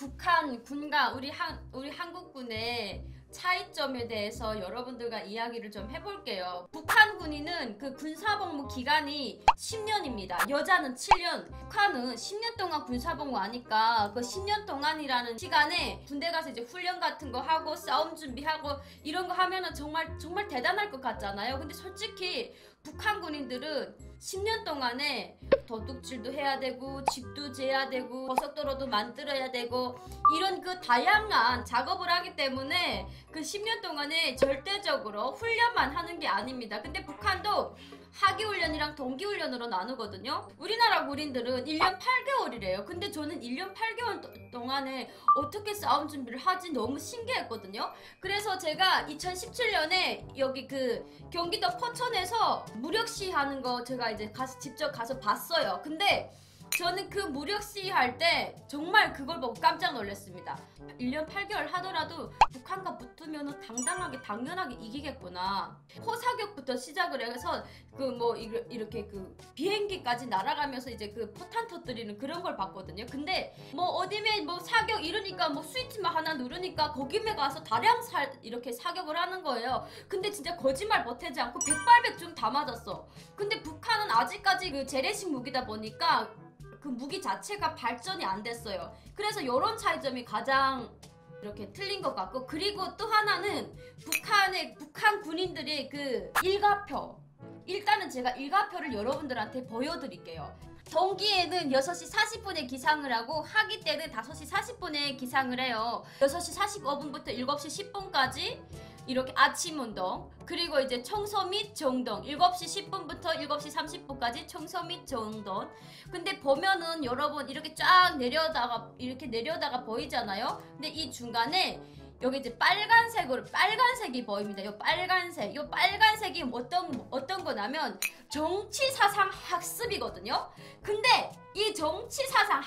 북한 군과 우리 한국군의 차이점에 대해서 여러분들과 이야기를 좀 해볼게요. 북한 군인은 그 군사복무 기간이 10년입니다. 여자는 7년. 북한은 10년 동안 군사복무 하니까 그 10년 동안이라는 시간에 군대 가서 이제 훈련 같은 거 하고 싸움 준비하고 이런 거 하면은 정말 대단할 것 같잖아요. 근데 솔직히 북한 군인들은 10년 동안에 도둑질도 해야 되고 집도 재야 되고 고속도로도 만들어야 되고 이런 그 다양한 작업을 하기 때문에 그 10년 동안에 절대적으로 훈련만 하는 게 아닙니다. 근데 북한도 하기훈련이랑 동기훈련으로 나누거든요. 우리나라 군인들은 1년 8개월이래요. 근데 저는 1년 8개월 동안에 어떻게 싸움 준비를 하지 너무 신기했거든요. 그래서 제가 2017년에 여기 그 경기도 포천에서 무력시 하는 거 제가 이제 직접 가서 봤어요. 근데 저는 그 무력시 할 때 정말 그걸 보고 깜짝 놀랐습니다. 1년 8개월 하더라도 북한과 붙으면 당연하게 이기겠구나. 포사격부터 시작을 해서 그 뭐 이렇게 그 비행기까지 날아가면서 이제 그 포탄 터뜨리는 그런 걸 봤거든요. 근데 뭐 어디에 뭐 사격 이러니까 뭐 스위치만 하나 누르니까 거기에 가서 다량 이렇게 사격을 하는 거예요. 근데 진짜 거짓말 못하지 않고 백발백중 다 맞았어. 근데 북한은 아직까지 그 재래식 무기다 보니까 그 무기 자체가 발전이 안 됐어요. 그래서 이런 차이점이 가장 이렇게 틀린 것 같고, 그리고 또 하나는 북한 군인들의 그 일과표. 일단은 제가 일과표를 여러분들한테 보여드릴게요. 동기에는 6시 40분에 기상을 하고 하기 때는 5시 40분에 기상을 해요. 6시 45분부터 7시 10분까지 이렇게 아침 운동, 그리고 이제 청소 및 정돈 7시 10분부터 7시 30분까지 청소 및 정돈. 근데 보면은 여러분 이렇게 쫙 내려다가 보이잖아요. 근데 이 중간에 여기 이제 빨간색이 보입니다. 요 빨간색이 어떤 거냐면 정치사상 학습이거든요. 근데 이 정치사상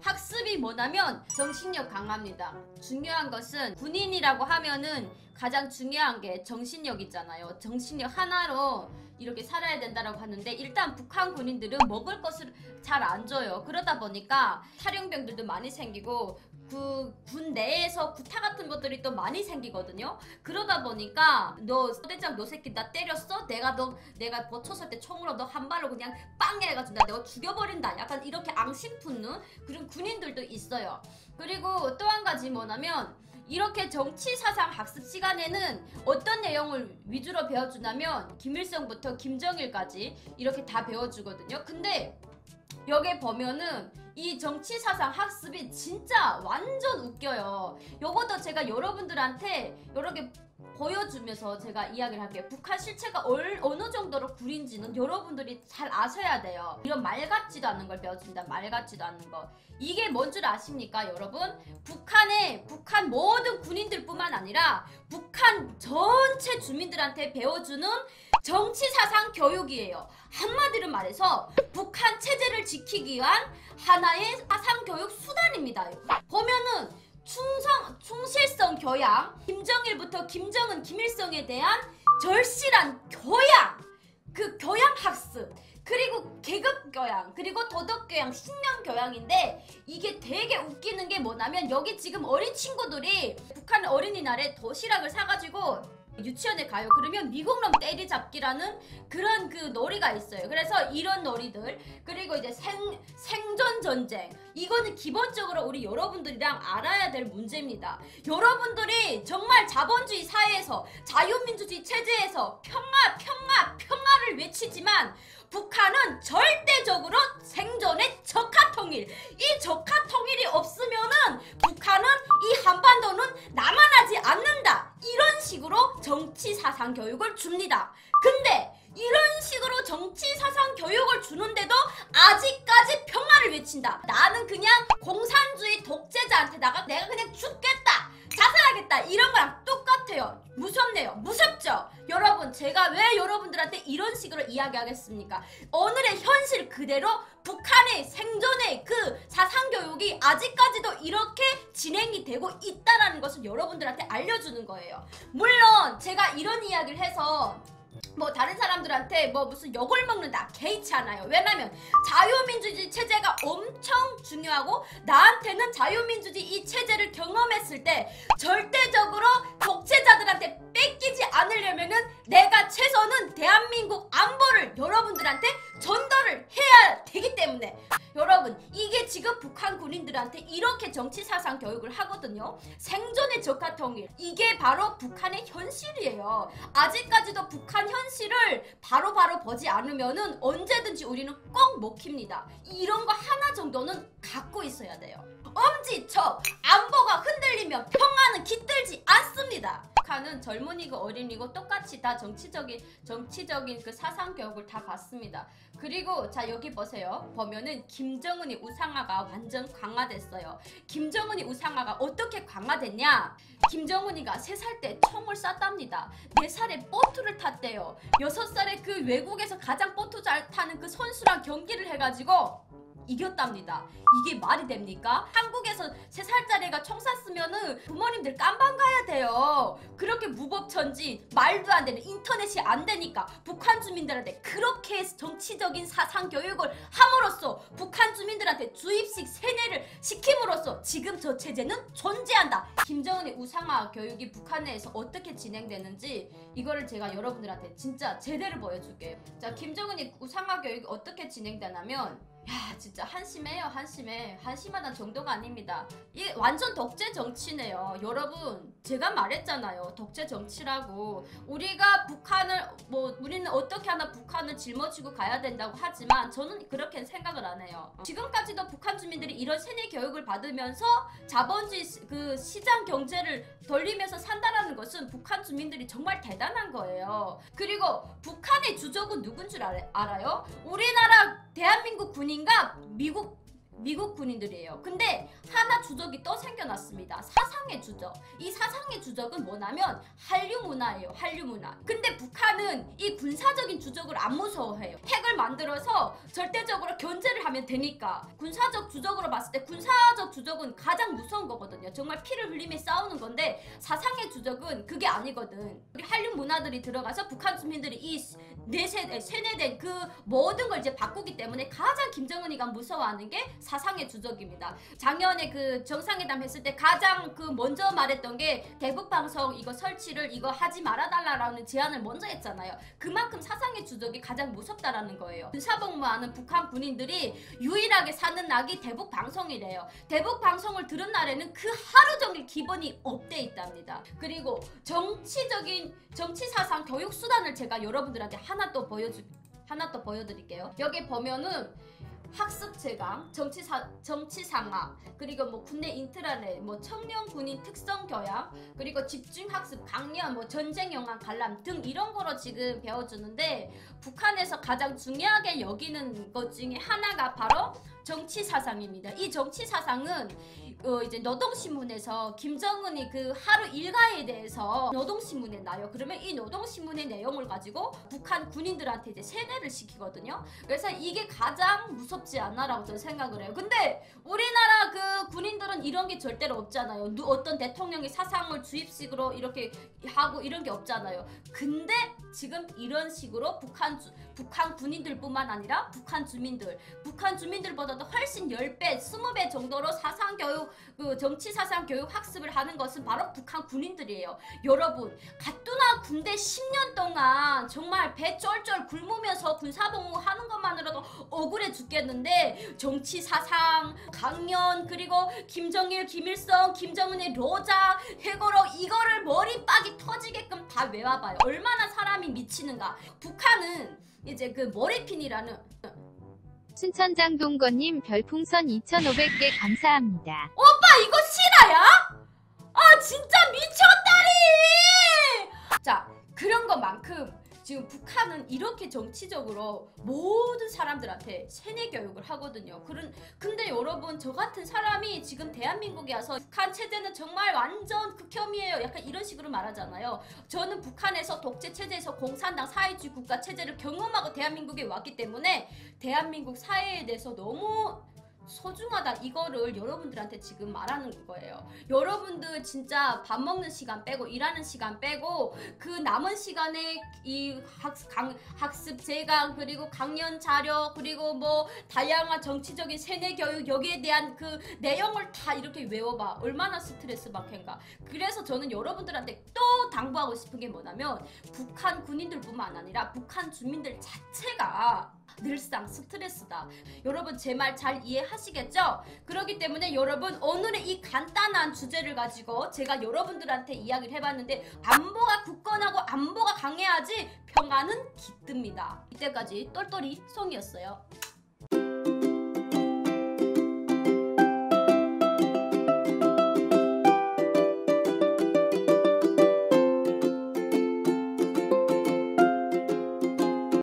학습이 뭐냐면 정신력 강화입니다. 중요한 것은 군인이라고 하면은 가장 중요한 게 정신력이잖아요. 정신력 하나로 이렇게 살아야 된다라고 하는데, 일단 북한 군인들은 먹을 것을 잘 안 줘요. 그러다 보니까 탈영병들도 많이 생기고 그 군 내에서 구타 같은 것들이 또 많이 생기거든요. 그러다 보니까 너 대장 너 새끼 나 때렸어? 내가 버쳤을 때 총으로 너 한 발로 그냥 빵 해가지고 나 내가 죽여버린다. 약간 이렇게 앙심 품는 그런 군인들도 있어요. 그리고 또 한 가지 뭐냐면 이렇게 정치사상 학습 시간에는 어떤 내용을 위주로 배워주냐면 김일성부터 김정일까지 이렇게 다 배워주거든요. 근데 여기 보면은 이 정치사상 학습이 진짜 완전 웃겨요. 요것도 제가 여러분들한테 여러 개 보여주면서 제가 이야기를 할게요. 북한 실체가 어느 정도로 구린지는 여러분들이 잘 아셔야 돼요. 이런 말 같지도 않은 걸 배워줍니다. 말 같지도 않은 거. 이게 뭔 줄 아십니까, 여러분? 북한 모든 군인들뿐만 아니라 북한 전체 주민들한테 배워주는 정치사상 교육이에요. 한마디로 말해서 북한 체제를 지키기 위한 하나의 사상교육 수단입니다. 보면은 충실성 교양, 김정일부터 김정은, 김일성에 대한 절실한 교양, 그 교양 학습, 그리고 계급 교양, 그리고 도덕 교양, 신념 교양인데 이게 되게 웃기는 게 뭐냐면 여기 지금 어린 친구들이 북한 어린이날에 도시락을 사가지고 유치원에 가요. 그러면 미국놈 때리잡기라는 그런 그 놀이가 있어요. 그래서 이런 놀이들, 그리고 이제 생존 전쟁, 이거는 기본적으로 우리 여러분들이랑 알아야 될 문제입니다. 여러분들이 정말 자본주의 사회에서, 자유민주주의 체제에서 평화를 외치지만 북한은 절대적으로 생존의 적화통일, 이 적화통일이 없으면은 북한은 이 한반도는 남아나지 않는다, 이런 식으로 정치사상 교육을 줍니다. 근데 이런 식으로 정치사상 교육을 주는데도 아직까지 평화를 외친다. 나는 그냥 공산주의 독재자한테다가 내가 그냥 죽겠다, 자살하겠다, 이런 거랑 똑같아요. 무섭네요. 무섭죠? 여러분, 제가 왜 여러분들한테 이런 식으로 이야기하겠습니까? 오늘의 현실 그대로 북한의 생존의 그 사상교육이 아직까지도 이렇게 진행이 되고 있다는 것을 여러분들한테 알려주는 거예요. 물론 제가 이런 이야기를 해서 뭐 다른 사람들한테 뭐 무슨 욕을 먹는다 개의치 않아요. 왜냐면 자유민주주의 체제가 엄청 중요하고 나한테는 자유민주주의 이 체제를 경험했을 때 절대적으로 독재자들한테 뺏기지 않으려면은 내가 최소는 대한민국 안보를 여러분들한테 전달을 해야 되기 때문에 여러분 이게 지금 북한 군인들한테 이렇게 정치사상 교육을 하거든요. 생존의 적화 통일 이게 바로 북한의 현실이에요. 아직까지도 북한 현실을 바로바로 보지 않으면은 언제든지 우리는 꼭 먹힙니다. 이런 거 하나 정도는 갖고 있어야 돼요. 엄지척 안보가 흔들리면 평화는 깃들지 않습니다. 북한은 젊은이고 어린이고 똑같이 다 정치적인 그 사상 교육을 다 받습니다. 그리고 자 여기 보세요. 보면은 김정은이 우상화가 완전 강화됐어요. 김정은이 우상화가 어떻게 강화됐냐? 김정은이가 3살 때 총을 쐈답니다. 4살에 보트를 탔대요. 6살에 그 외국에서 가장 보트 잘 타는 그 선수랑 경기를 해가지고 이겼답니다. 이게 말이 됩니까? 한국에서 3살짜리가 총 쐈으면은 부모님들 깜방 가야 돼요. 그렇게 무법천지 말도 안 되는 인터넷이 안 되니까 북한 주민들한테 그렇게 정치적인 사상 교육을 함으로써 북한 주민들한테 주입식 세뇌를 시킴으로써 지금 저 체제는 존재한다. 김정은의 우상화 교육이 북한 내에서 어떻게 진행되는지 이거를 제가 여러분들한테 진짜 제대로 보여줄게요. 자, 김정은의 우상화 교육이 어떻게 진행되냐면 야 진짜 한심해요. 한심하다는 정도가 아닙니다. 이 완전 독재 정치네요. 여러분 제가 말했잖아요. 독재 정치라고. 우리가 북한을 우리는 어떻게 하나 북한을 짊어지고 가야 된다고 하지만 저는 그렇게 생각을 안 해요. 지금까지도 북한 주민들이 이런 세뇌 교육을 받으면서 자본주의 그 시장 경제를 돌리면서 산다라는 것은 북한 주민들이 정말 대단한 거예요. 그리고 북한의 주적은 누군 줄 알아요? 우리나라 대한민국 군인과 미국 군인들이에요. 근데 하나 주적이 또 생겨났습니다. 사상의 주적. 이 사상의 주적은 뭐냐면 한류 문화예요. 한류 문화. 근데 북한은 이 군사적인 주적을 안 무서워해요. 핵을 만들어서 절대적으로 견제를 하면 되니까. 군사적 주적으로 봤을 때 군사적 주적은 가장 무서운 거거든요. 정말 피를 흘리며 싸우는 건데 사상의 주적은 그게 아니거든. 우리 한류 문화들이 들어가서 북한 주민들이 이 세뇌된 그 모든 걸 이제 바꾸기 때문에 가장 김정은이가 무서워하는 게 사상의 주적입니다. 작년에 그 정상회담 했을 때 가장 그 먼저 말했던 게 대북방송 이거 설치를 이거 하지 말아달라는 제안을 먼저 했잖아요. 그만큼 사상의 주적이 가장 무섭다라는 거예요. 군사복무하는 북한 군인들이 유일하게 사는 낙이 대북방송이래요. 대북방송을 들은 날에는 그 하루 종일 기분이 업돼 있답니다. 그리고 정치사상 교육수단을 제가 여러분들한테 하나 또 보여드릴게요. 여기 보면은 학습 제강, 정치상학, 그리고 뭐 군내 인트라넷, 뭐 청년 군인 특성 교양, 그리고 집중 학습, 강연, 뭐 전쟁 영화 관람 등 이런 거로 지금 배워주는데 북한에서 가장 중요하게 여기는 것 중에 하나가 바로 정치사상입니다. 이 정치사상은 이제 노동신문에서 김정은이 그 하루 일과에 대해서 노동신문에 나요. 그러면 이 노동신문의 내용을 가지고 북한 군인들한테 이제 세뇌를 시키거든요. 그래서 이게 가장 무섭지 않나라고 저는 생각을 해요. 근데 우리나라 그 군인들은 이런 게 절대로 없잖아요. 어떤 대통령의 사상을 주입식으로 이렇게 하고 이런 게 없잖아요. 근데 지금 이런 식으로 북한 군인들뿐만 아니라 북한 주민들보다도 훨씬 10배, 20배 정도로 사상교육, 그 정치사상 교육 학습을 하는 것은 바로 북한 군인들이에요. 여러분, 가뜩이나 군대 10년 동안 정말 배 쫄쫄 굶으면서 군사복무 하는 것만으로도 억울해 죽겠는데 정치사상, 강연, 그리고 김정일, 김일성, 김정은의 로자, 해고로 이거를 머리빡이 터지게끔 다 외워봐요. 얼마나 사람이 미치는가. 북한은 이제 그 머리핀이라는 춘천장 동건님 별풍선 2,500개 감사합니다. 오빠 이거 실화야? 아 진짜 미쳤다리! 자 그런 것만큼 지금 북한은 이렇게 정치적으로 모든 사람들한테 세뇌 교육을 하거든요. 근데 여러분 저 같은 사람이 지금 대한민국에 와서 북한 체제는 정말 완전 극혐이에요. 약간 이런 식으로 말하잖아요. 저는 북한에서 독재 체제에서 공산당 사회주의 국가 체제를 경험하고 대한민국에 왔기 때문에 대한민국 사회에 대해서 너무 소중하다 이거를 여러분들한테 지금 말하는 거예요. 여러분들 진짜 밥 먹는 시간 빼고 일하는 시간 빼고 그 남은 시간에 이 학습 재강 그리고 강연 자료 그리고 뭐 다양한 정치적인 세뇌 교육 여기에 대한 그 내용을 다 이렇게 외워봐. 얼마나 스트레스 받겠는가. 그래서 저는 여러분들한테 또 당부하고 싶은 게 뭐냐면 북한 군인들뿐만 아니라 북한 주민들 자체가 늘상 스트레스다. 여러분 제 말 잘 이해하시겠죠? 그렇기 때문에 여러분 오늘의 이 간단한 주제를 가지고 제가 여러분들한테 이야기를 해봤는데 안보가 굳건하고 안보가 강해야지 평화는 깃듭니다. 이때까지 똘똘이 송이었어요.